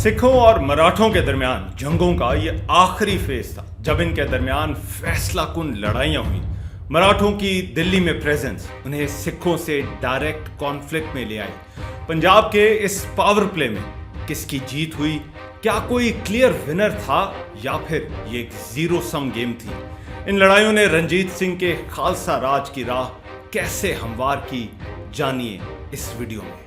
सिखों और मराठों के दरमियान जंगों का ये आखिरी फेज था जब इनके दरमियान फैसला कुन लड़ाइयां हुई। मराठों की दिल्ली में प्रेजेंस उन्हें सिखों से डायरेक्ट कॉन्फ्लिक्ट में ले आई। पंजाब के इस पावर प्ले में किसकी जीत हुई? क्या कोई क्लियर विनर था या फिर ये एक जीरो सम गेम थी? इन लड़ाइयों ने रणजीत सिंह के खालसा राज की राह कैसे हमवार की, जानिए इस वीडियो में।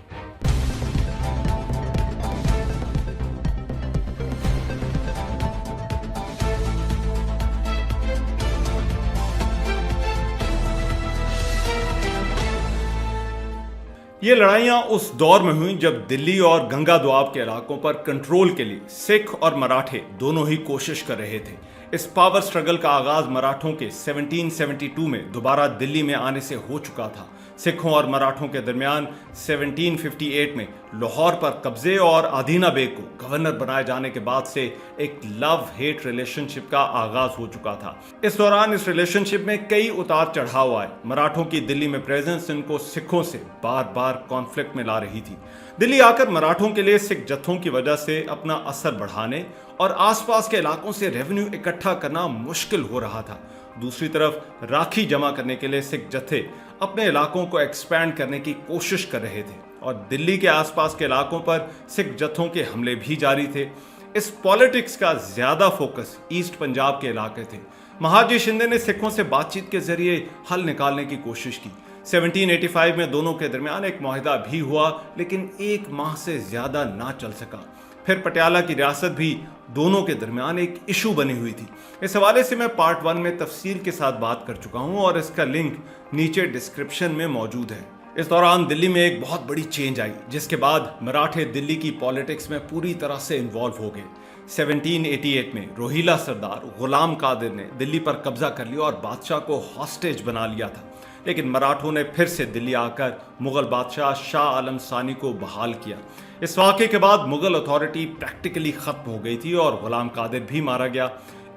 ये लड़ाइयां उस दौर में हुई जब दिल्ली और गंगा दोआब के इलाकों पर कंट्रोल के लिए सिख और मराठे दोनों ही कोशिश कर रहे थे। इस पावर स्ट्रगल का आगाज मराठों के 1772 में दोबारा दिल्ली में आने से हो चुका था। सिखों और मराठों के दरमियान 1758 में लाहौर पर कब्जे और आदीना बेग को गवर्नर बनाए जाने के बाद से एक लव हेट रिलेशनशिप का आगाज हो चुका था। इस दौरान इस रिलेशनशिप में कई उतार चढ़ाव आए। मराठों की दिल्ली में प्रेजेंस इनको सिखों से बार बार कॉन्फ्लिक्ट में ला रही थी। दिल्ली आकर मराठों के लिए सिख जत्थों की वजह से अपना असर बढ़ाने और आसपास के इलाकों से रेवेन्यू इकट्ठा करना मुश्किल हो रहा था। दूसरी तरफ राखी जमा करने के लिए सिख जत्थे अपने इलाकों को एक्सपैंड करने की कोशिश कर रहे थे और दिल्ली के आसपास के इलाकों पर सिख जत्थों के हमले भी जारी थे। इस पॉलिटिक्स का ज्यादा फोकस ईस्ट पंजाब के इलाके थे। महाजी शिंदे ने सिखों से बातचीत के जरिए हल निकालने की कोशिश की। 1785 में दोनों के दरमियान एक मुआहिदा भी हुआ, लेकिन एक माह से ज्यादा ना चल सका। फिर पटियाला की रियासत भी दोनों के दरमियान एक इशू बनी हुई थी। इस हवाले से मैं पार्ट 1 में तफसील के साथ बात कर चुका हूं और इसका लिंक नीचे डिस्क्रिप्शन में मौजूद है। इस दौरान दिल्ली में एक बहुत बड़ी चेंज आई, जिसके बाद मराठे दिल्ली की पॉलिटिक्स में पूरी तरह से इन्वॉल्व हो गए। 1788 में रोहिला सरदार गुलाम कादिर ने दिल्ली पर कब्जा कर लिया और बादशाह को हॉस्टेज बना लिया था। लेकिन मराठों ने फिर से दिल्ली आकर मुगल बादशाह शाह आलम सानी को बहाल किया। इस वाक़े के बाद मुगल अथॉरिटी प्रैक्टिकली खत्म हो गई थी और गुलाम कादिर भी मारा गया।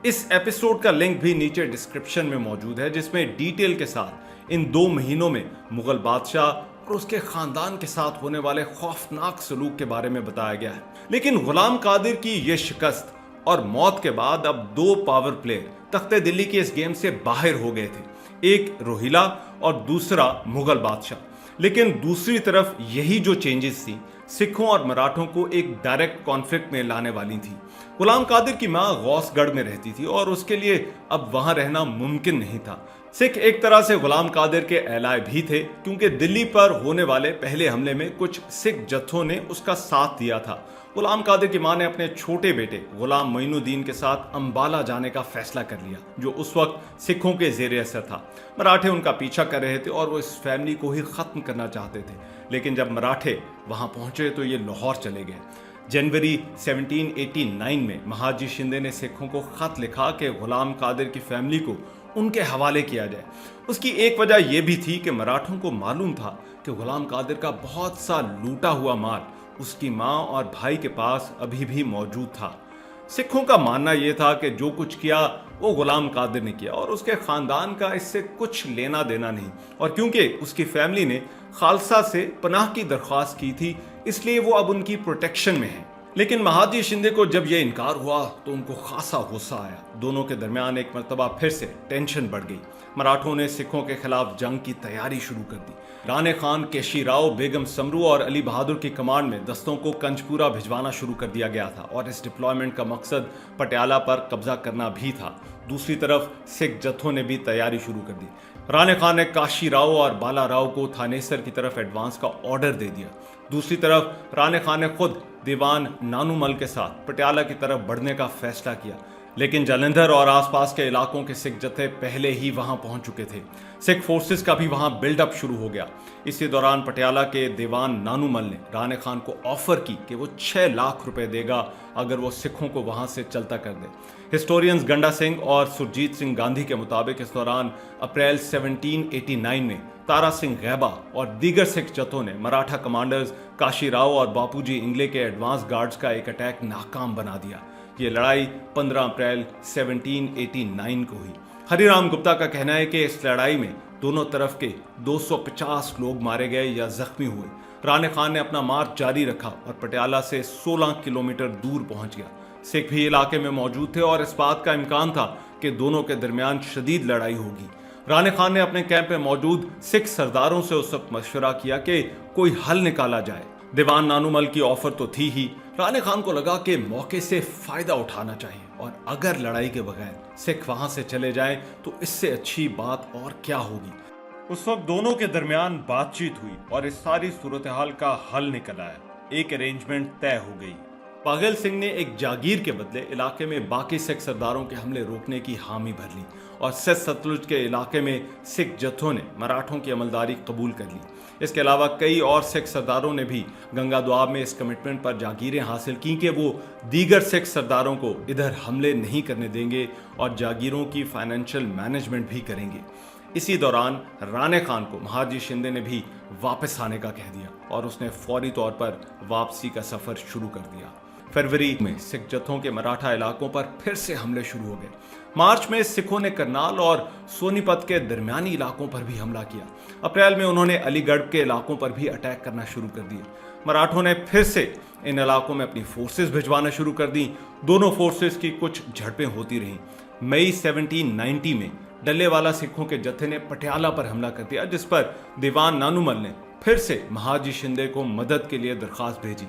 इस एपिसोड का लिंक भी नीचे डिस्क्रिप्शन में मौजूद है, जिसमें डिटेल के साथ इन 2 महीनों में मुगल बादशाह और उसके खानदान के साथ होने वाले खौफनाक सलूक के बारे में बताया गया है। लेकिन गुलाम कादिर की यह शिकस्त और मौत के बाद अब 2 पावर प्लेयर तख्ते दिल्ली के इस गेम से बाहर हो गए थे, एक रोहिला और दूसरा मुगल बादशाह। लेकिन दूसरी तरफ यही जो चेंजेस थी सिखों और मराठों को एक डायरेक्ट कॉन्फ्लिक्ट में लाने वाली थी। गुलाम कादिर की मां गौसगढ़ में रहती थी और उसके लिए अब वहां रहना मुमकिन नहीं था। सिख एक तरह से गुलाम कादिर के एलाय भी थे, क्योंकि दिल्ली पर होने वाले पहले हमले में कुछ सिख जत्थों ने उसका साथ दिया था। गुलाम कादिर की मां ने अपने छोटे बेटे गुलाम मोइनुद्दीन के साथ अंबाला जाने का फैसला कर लिया, जो उस वक्त सिखों के जेर असर था। मराठे उनका पीछा कर रहे थे और वो इस फैमिली को ही खत्म करना चाहते थे। लेकिन जब मराठे वहां पहुंचे तो ये लाहौर चले गए। जनवरी 1789 में महाजी शिंदे ने सिखों को खत लिखा कि गुलाम कादिर की फैमिली को उनके हवाले किया जाए। उसकी एक वजह यह भी थी कि मराठों को मालूम था कि गुलाम कादिर का बहुत सा लूटा हुआ माल उसकी मां और भाई के पास अभी भी मौजूद था। सिखों का मानना यह था कि जो कुछ किया वो गुलाम कादिर ने किया और उसके खानदान का इससे कुछ लेना देना नहीं। और क्योंकि उसकी फैमिली ने खालसा से पनाह की दरख्वास्त की थी, इसलिए वो अब उनकी प्रोटेक्शन में है। लेकिन महाजी शिंदे को जब यह इनकार हुआ तो उनको खासा गुस्सा आया। दोनों के दरमियान एक मर्तबा फिर से टेंशन बढ़ गई। मराठों ने सिखों के खिलाफ जंग की तैयारी शुरू कर दी। राणे खान, केशी राव, बेगम समरू और अली बहादुर की कमांड में दस्तों को कंचपुरा भिजवाना शुरू कर दिया गया था और इस डिप्लॉयमेंट का मकसद पटियाला पर कब्जा करना भी था। दूसरी तरफ सिख जत्थों ने भी तैयारी शुरू कर दी। राणे खान ने काशी राव और बाला राव को थानेसर की तरफ एडवांस का ऑर्डर दे दिया। दूसरी तरफ राणे खान ने खुद दीवान नानूमल के साथ पटियाला की तरफ बढ़ने का फैसला किया। लेकिन जालंधर और आसपास के इलाकों के सिख जत्थे पहले ही वहां पहुंच चुके थे। सिख फोर्सेस का भी वहां बिल्डअप शुरू हो गया। इसी दौरान पटियाला के दीवान नानूमल ने राणे खान को ऑफर की कि वो 6 लाख रुपए देगा अगर वो सिखों को वहां से चलता कर दे। हिस्टोरियंस गंडा सिंह और सुरजीत सिंह गांधी के मुताबिक इस दौरान अप्रैल 1789 में तारा सिंह गैबा और दीगर सिख जत्थों ने मराठा कमांडर्स काशी राव और बापूजी इंगले के एडवांस गार्ड्स का एक अटैक नाकाम बना दिया। ये लड़ाई 15 अप्रैल 1789 को हुई। हरिराम गुप्ता का कहना है कि इस लड़ाई में दोनों तरफ के 250 लोग मारे गए या जख्मी हुए। राणे खान ने अपना मार्च जारी रखा और पटियाला से 16 किलोमीटर दूर पहुंच गया। सिख भी इलाके में मौजूद थे और इस बात का इम्कान था कि दोनों के दरमियान शदीद लड़ाई होगी। राणे खान ने अपने कैंप में मौजूद सिख सरदारों से उस वक्त मशवरा किया कि कोई हल निकाला जाए। दीवान नानूमल की ऑफर तो थी ही, राणे खान को लगा कि मौके से फायदा उठाना चाहिए और अगर लड़ाई के बगैर सिख वहां से चले जाएं तो इससे अच्छी बात और क्या होगी। उस वक्त दोनों के दरमियान बातचीत हुई और इस सारी सूरत हाल का हल निकल आया। एक अरेंजमेंट तय हो गई। पागल सिंह ने एक जागीर के बदले इलाके में बाकी सिख सरदारों के हमले रोकने की हामी भर ली और सिंध सतलुज के इलाके में सिख जत्थों ने मराठों की अमलदारी कबूल कर ली। इसके अलावा कई और सिख सरदारों ने भी गंगा दुआब में इस कमिटमेंट पर जागीरें हासिल की कि वो दीगर सिख सरदारों को इधर हमले नहीं करने देंगे और जागीरों की फाइनेंशियल मैनेजमेंट भी करेंगे। इसी दौरान राणे खान को महाजी शिंदे ने भी वापस आने का कह दिया और उसने फौरी तौर पर वापसी का सफर शुरू कर दिया। फरवरी में सिख जत्थों के मराठा इलाकों पर फिर से हमले शुरू हो गए। मार्च में सिखों ने करनाल और सोनीपत के दरमियानी इलाकों पर भी हमला किया। अप्रैल में उन्होंने अलीगढ़ के इलाकों पर भी अटैक करना शुरू कर दिया। मराठों ने फिर से इन इलाकों में अपनी फोर्सेस भिजवाना शुरू कर दी। दोनों फोर्सेस की कुछ झड़पें होती रहीं। मई 1790 में डल्लेवाला सिखों के जत्थे ने पटियाला पर हमला कर दिया, जिस पर दीवान नानूमल ने फिर से महाजी शिंदे को मदद के लिए दरखास्त भेजी।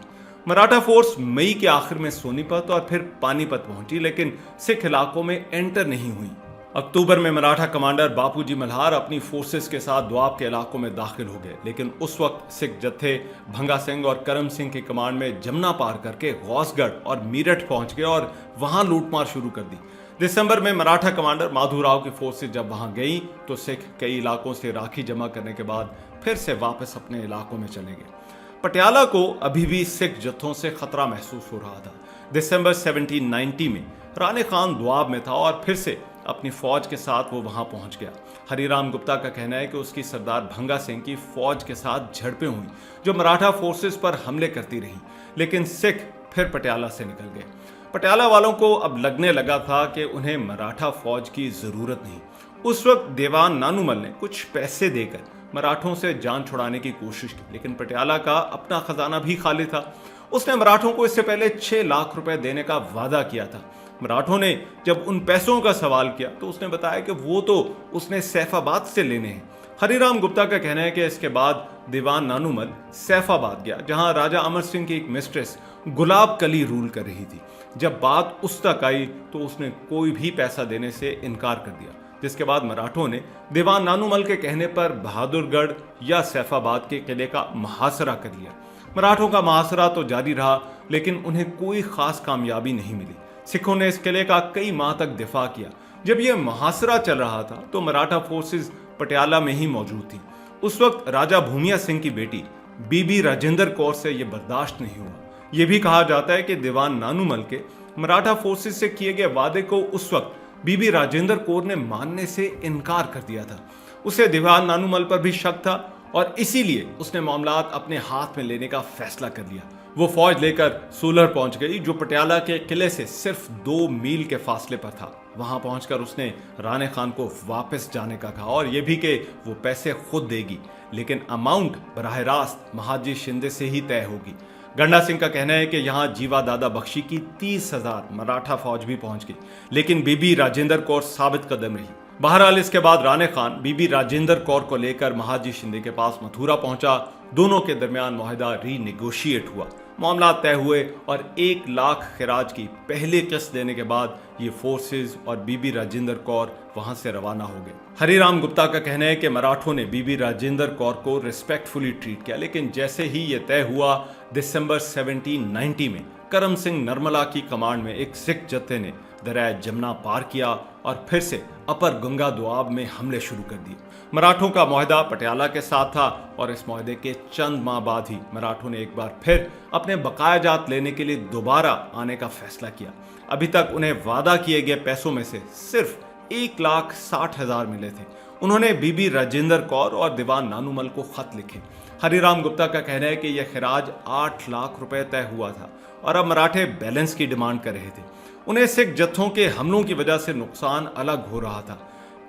मराठा फोर्स मई के आखिर में सोनीपत और फिर पानीपत पहुंची, लेकिन सिख इलाकों में एंटर नहीं हुई। अक्टूबर में मराठा कमांडर बापूजी मल्हार अपनी फोर्सेस के साथ द्वाब के इलाकों में दाखिल हो गए, लेकिन उस वक्त सिख जत्थे भंगा सिंह और करम सिंह की कमांड में जमुना पार करके गौसगढ़ और मीरठ पहुंच गए और वहां लूटमार शुरू कर दी। दिसंबर में मराठा कमांडर माधोराव की फोर्सेस जब वहां गई तो सिख कई इलाकों से राखी जमा करने के बाद फिर से वापस अपने इलाकों में चले गए। पटियाला को अभी भी सिख जत्थों से खतरा महसूस हो रहा था। दिसंबर 1790 में राणे खान द्वाब में था और फिर से अपनी फौज के साथ वो वहां पहुंच गया। हरिराम गुप्ता का कहना है कि उसकी सरदार भंगा सिंह की फौज के साथ झड़पें हुई जो मराठा फोर्सेस पर हमले करती रही, लेकिन सिख फिर पटियाला से निकल गए। पटियाला वालों को अब लगने लगा था कि उन्हें मराठा फौज की जरूरत नहीं। उस वक्त दीवान नानूमल ने कुछ पैसे देकर मराठों से जान छुड़ाने की कोशिश की, लेकिन पटियाला का अपना खजाना भी खाली था। उसने मराठों को इससे पहले 6 लाख रुपए देने का वादा किया था। मराठों ने जब उन पैसों का सवाल किया तो उसने बताया कि वो तो उसने सैफाबाद से लेने हैं। हरिराम गुप्ता का कहना है कि इसके बाद दीवान नानूमल सैफाबाद गया, जहां राजा अमर सिंह की एक मिस्ट्रेस गुलाब कली रूल कर रही थी। जब बात उस तक आई तो उसने कोई भी पैसा देने से इनकार कर दिया, जिसके बाद मराठों ने दीवान नानूमल के कहने पर बहादुरगढ़ या सैफाबाद के किले का मुहासरा कर लिया। मराठों का मुहासरा तो जारी रहा, लेकिन उन्हें कोई खास कामयाबी नहीं मिली। सिखों ने इस किले का कई माह तक दिफा किया। जब यह मुहासरा चल रहा था तो मराठा फोर्सेस पटियाला में ही मौजूद थी। उस वक्त राजा भूमिया सिंह की बेटी बीबी राजेंद्र कौर से यह बर्दाश्त नहीं हुआ। यह भी कहा जाता है कि दीवान नानूमल के मराठा फोर्सेस से किए गए वादे को उस वक्त बीबी राजेंद्र कौर ने मानने से इनकार कर दिया था। उसे दीवान नानूमल पर भी शक था और इसीलिए उसने मामलात अपने हाथ में लेने का फैसला कर लिया। वो फौज लेकर सोलर पहुंच गई, जो पटियाला के किले से सिर्फ 2 मील के फासले पर था। वहां पहुंचकर उसने राणे खान को वापस जाने का कहा और यह भी कि वो पैसे खुद देगी, लेकिन अमाउंट बराह रास्त महाजी शिंदे से ही तय होगी। गंडा सिंह का कहना है कि यहाँ जीवा दादा बख्शी की 30,000 मराठा फौज भी पहुंच गई, लेकिन बीबी राजेंद्र कौर साबित कदम रही। बहरहाल इसके बाद राणे खान बीबी राजेंद्र कौर को लेकर महाजी शिंदे के पास मथुरा पहुंचा। दोनों के दरमियान मुआहदा रीनेगोशिएट हुआ, मामला तय हुए और 1 लाख खिराज की पहली किस्त देने के बाद ये फोर्सेस और बीबी राजेंद्र कौर वहां से रवाना हो गए। हरिराम गुप्ता का कहना है कि मराठों ने बीबी राजेंद्र कौर को रिस्पेक्टफुली ट्रीट किया, लेकिन जैसे ही ये तय हुआ दिसंबर 1790 में करम सिंह नर्मला की कमांड में एक सिख जत्थे ने दरिया जमुना पार किया और फिर से अपर गंगा दुआब में हमले शुरू कर दिए। मराठों का मुआहदा पटियाला के साथ था और इस मुआहदे के चंद माह बाद ही मराठों ने एक बार फिर अपने बकायाजात लेने के लिए दोबारा आने का फैसला किया। अभी तक उन्हें वादा किए गए पैसों में से सिर्फ 1,60,000 मिले थे। उन्होंने बीबी राजेंद्र कौर और दीवान नानूमल को खत लिखे। हरिराम गुप्ता का कहना है कि यह खिराज 8 लाख रुपए तय हुआ था और अब मराठे बैलेंस की डिमांड कर रहे थे। उन्हें सिख जत्थों के हमलों की वजह से नुकसान अलग हो रहा था।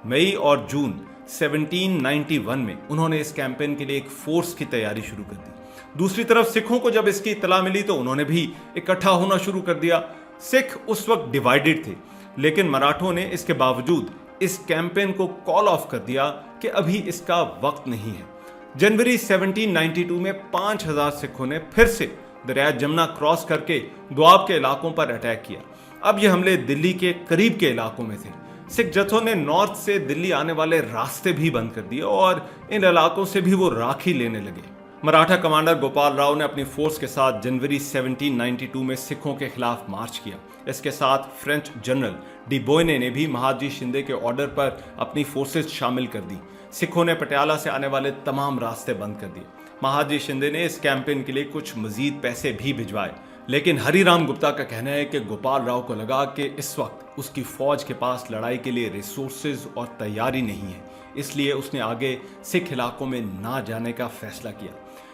मई और जून 1791 में उन्होंने इस कैंपेन के लिए एक फोर्स की तैयारी शुरू कर दी। दूसरी तरफ सिखों को जब इसकी इत्तला मिली तो उन्होंने भी इकट्ठा होना शुरू कर दिया। सिख उस वक्त डिवाइडेड थे, लेकिन मराठों ने इसके बावजूद इस कैंपेन को कॉल ऑफ कर दिया कि अभी इसका वक्त नहीं है। जनवरी 1792 में 5000 सिखों ने फिर से दरिया जमुना क्रॉस करके दोआब के इलाकों पर अटैक किया। अब ये हमले दिल्ली के करीब के इलाकों में थे। सिख जत्थों ने नॉर्थ से दिल्ली आने वाले रास्ते भी बंद कर दिए और इन इलाकों से भी वो राखी लेने लगे। मराठा कमांडर गोपाल राव ने अपनी फोर्स के साथ जनवरी 1792 में सिखों के खिलाफ मार्च किया। इसके साथ फ्रेंच जनरल डी बोयने ने भी महादजी शिंदे के ऑर्डर पर अपनी फोर्सेस शामिल कर दी। सिखों ने पटियाला से आने वाले तमाम रास्ते बंद कर दिए। महादजी शिंदे ने इस कैंपेन के लिए कुछ मजीद पैसे भी भिजवाए, लेकिन हरिराम गुप्ता का कहना है कि गोपाल राव को लगा कि इस वक्त उसकी फौज के पास लड़ाई के लिए रिसोर्सेज और तैयारी नहीं है, इसलिए उसने आगे सिख इलाकों में ना जाने का फैसला किया।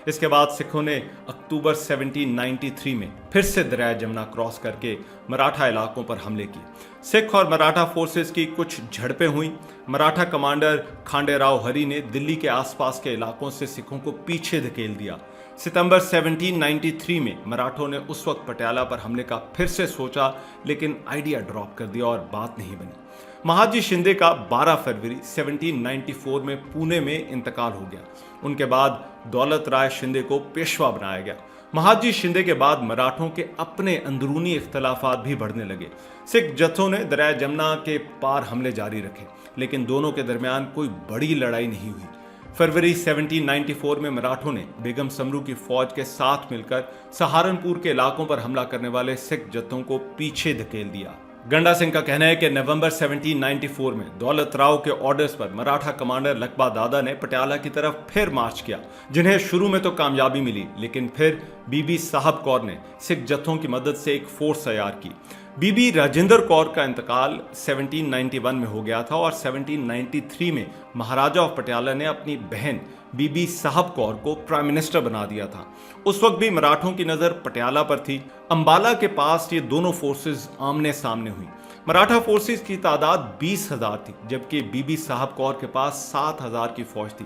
इसके बाद सिखों ने अक्टूबर 1793 में फिर से दरिया जमुना क्रॉस करके मराठा इलाकों पर हमले किए। सिख और मराठा फोर्सेस की कुछ झड़पें हुई। मराठा कमांडर खांडेराव हरी ने दिल्ली के आसपास के इलाकों से सिखों को पीछे धकेल दिया। सितंबर 1793 में मराठों ने उस वक्त पटियाला पर हमले का फिर से सोचा, लेकिन आइडिया ड्रॉप कर दिया और बात नहीं बनी। महादजी शिंदे का 12 फरवरी 1794 में पुणे में इंतकाल हो गया। उनके बाद दौलत राय शिंदे को पेशवा बनाया गया। महादजी शिंदे के बाद मराठों के अपने अंदरूनी इख्तलाफात भी बढ़ने लगे। सिख जत्थों ने दरिया जमुना के पार हमले जारी रखे, लेकिन दोनों के दरमियान कोई बड़ी लड़ाई नहीं हुई। फरवरी 1794 में मराठों ने बेगम समरू की फौज के साथ मिलकर सहारनपुर के इलाकों पर हमला करने वाले सिख जत्थों को पीछे धकेल दिया। गंडा सिंह का कहना है कि नवंबर 1794 में दौलत राव के ऑर्डर्स पर मराठा कमांडर लखपा दादा ने पटियाला की तरफ फिर मार्च किया, जिन्हें शुरू में तो कामयाबी मिली, लेकिन फिर बीबी साहब कौर ने सिख जत्थों की मदद से एक फोर्स तैयार की। बीबी राजेंद्र कौर का इंतकाल 1791 में हो गया था और 1793 में महाराजा ऑफ पटियाला ने अपनी बहन बीबी साहब कौर को प्राइम मिनिस्टर बना दिया था। उस वक्त भी मराठों की नजर पटियाला पर थी। अंबाला के पास ये दोनों फोर्सेस आमने सामने हुई। मराठा फोर्सेस की तादाद 20,000 थी, जबकि बीबी साहब कौर के पास 7,000 की फौज थी।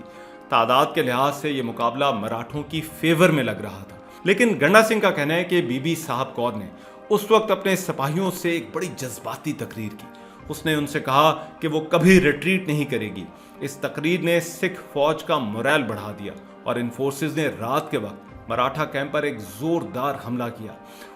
तादाद के लिहाज से यह मुकाबला मराठों की फेवर में लग रहा था, लेकिन गंडा सिंह का कहना है कि बीबी साहब कौर ने उस वक्त अपने सिपाहियों से एक बड़ी जज्बाती तकरीर की। उसने उनसे कहा कि वो कभी रिट्रीट नहीं करेगी। इस तकरीर ने सिख फौज का मोरल बढ़ा दिया और इन फोर्सेस ने रात के वक्त मराठा कैंप पर एक जोरदार हमला किया।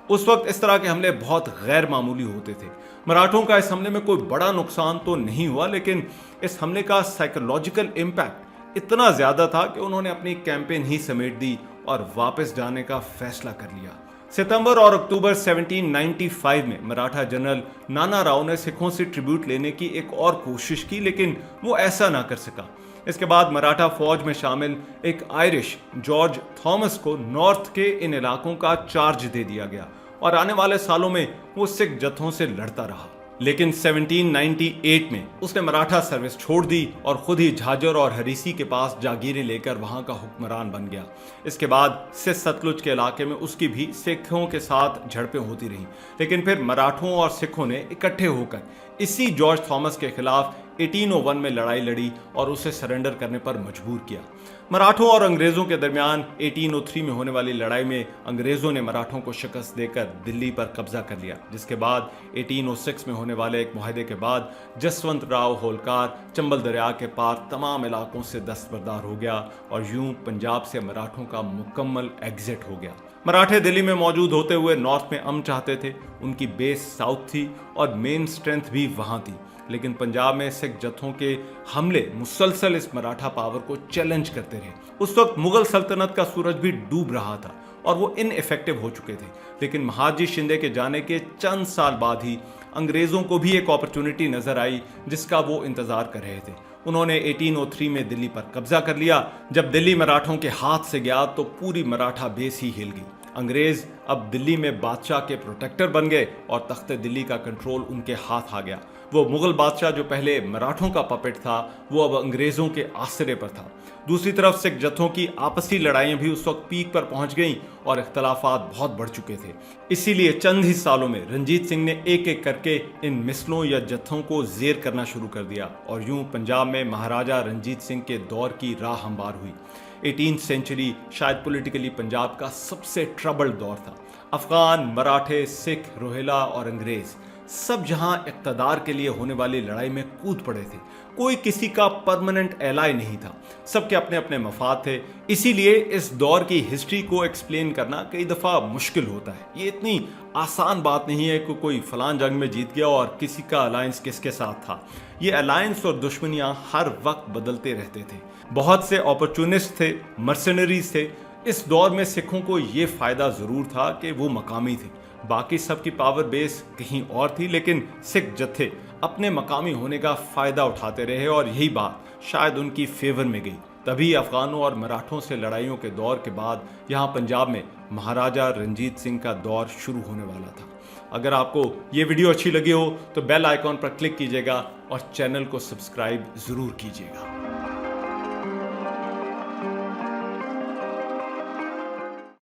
उस वक्त इस तरह के हमले बहुत गैर मामूली होते थे। मराठों का इस हमले में कोई बड़ा नुकसान तो नहीं हुआ, लेकिन इस हमले का साइकोलॉजिकल इम्पैक्ट इतना ज्यादा था कि उन्होंने अपनी कैंपेन ही समेट दी और वापस जाने का फैसला कर लिया। सितंबर और अक्टूबर 1795 में मराठा जनरल नाना राव ने सिखों से ट्रिब्यूट लेने की एक और कोशिश की, लेकिन वो ऐसा ना कर सका। इसके बाद मराठा फौज में शामिल एक आयरिश जॉर्ज थॉमस को नॉर्थ के इन इलाकों का चार्ज दे दिया गया और आने वाले सालों में वो सिख जत्थों से लड़ता रहा। लेकिन 1798 में उसने मराठा सर्विस छोड़ दी और खुद ही झाजर और हरीसी के पास जागीरें लेकर वहां का हुक्मरान बन गया। इसके बाद सिंध सतलुज के इलाके में उसकी भी सिखों के साथ झड़पें होती रहीं, लेकिन फिर मराठों और सिखों ने इकट्ठे होकर इसी जॉर्ज थॉमस के खिलाफ 1801 में लड़ाई लड़ी और उसे सरेंडर करने पर मजबूर किया। मराठों और अंग्रेजों के दरमियान 1803 में होने वाली लड़ाई में अंग्रेजों ने मराठों को शिकस्त देकर दिल्ली पर कब्जा कर लिया, जिसके बाद 1806 में होने वाले एक मुआहदे के बाद जसवंत राव होलकार चंबल दरिया के पार तमाम इलाकों से दस्तबरदार हो गया और यूं पंजाब से मराठों का मुकम्मल एग्जिट हो गया। मराठे दिल्ली में मौजूद होते हुए नॉर्थ में अमन चाहते थे। उनकी बेस साउथ थी और मेन स्ट्रेंथ भी वहां थी, लेकिन पंजाब में सिख जत्थों के हमले मुसलसल इस मराठा पावर को चैलेंज करते रहे। उस वक्त मुगल सल्तनत का सूरज भी डूब रहा था और वो इनइफेक्टिव हो चुके थे। लेकिन महादजी शिंदे के जाने के चंद साल बाद ही अंग्रेजों को भी एक अपॉर्चुनिटी नजर आई जिसका वो इंतजार कर रहे थे। उन्होंने 1803 में दिल्ली पर कब्जा कर लिया। जब दिल्ली मराठों के हाथ से गया तो पूरी मराठा बेस ही हिल गई। अंग्रेज अब दिल्ली में बादशाह के प्रोटेक्टर बन गए और तख्ते दिल्ली का कंट्रोल उनके हाथ आ गया। वो मुगल बादशाह जो पहले मराठों का पपेट था, वो अब अंग्रेजों के आसरे पर था। दूसरी तरफ सिख जत्थों की आपसी लड़ाइयां भी उस वक्त पीक पर पहुंच गईं और इख्तलाफात बहुत बढ़ चुके थे। इसीलिए चंद ही सालों में रंजीत सिंह ने एक एक करके इन मिसलों या जत्थों को जेर करना शुरू कर दिया और यूं पंजाब में महाराजा रंजीत सिंह के दौर की राह हमवार हुई। 18th सेंचुरी शायद पॉलिटिकली पंजाब का सबसे ट्रबल्ड दौर था। अफगान, मराठे, सिख, रोहिला और अंग्रेज सब जहां इक़्तिदार के लिए होने वाली लड़ाई में कूद पड़े थे। कोई किसी का परमानेंट एलाय नहीं था, सबके अपने अपने मफाद थे। इसीलिए इस दौर की हिस्ट्री को एक्सप्लेन करना कई दफ़ा मुश्किल होता है। ये इतनी आसान बात नहीं है कि कोई फलान जंग में जीत गया और किसी का अलायंस किसके साथ था। ये अलायंस और दुश्मनियां हर वक्त बदलते रहते थे। बहुत से अपॉर्चुनिस्ट थे, मर्सनरीज थे। इस दौर में सिखों को ये फ़ायदा ज़रूर था कि वो मकामी थे, बाकी सबकी पावर बेस कहीं और थी, लेकिन सिख जत्थे अपने मकामी होने का फ़ायदा उठाते रहे और यही बात शायद उनकी फेवर में गई। तभी अफगानों और मराठों से लड़ाइयों के दौर के बाद यहाँ पंजाब में महाराजा रंजीत सिंह का दौर शुरू होने वाला था। अगर आपको ये वीडियो अच्छी लगी हो तो बेल आइकॉन पर क्लिक कीजिएगा और चैनल को सब्सक्राइब ज़रूर कीजिएगा।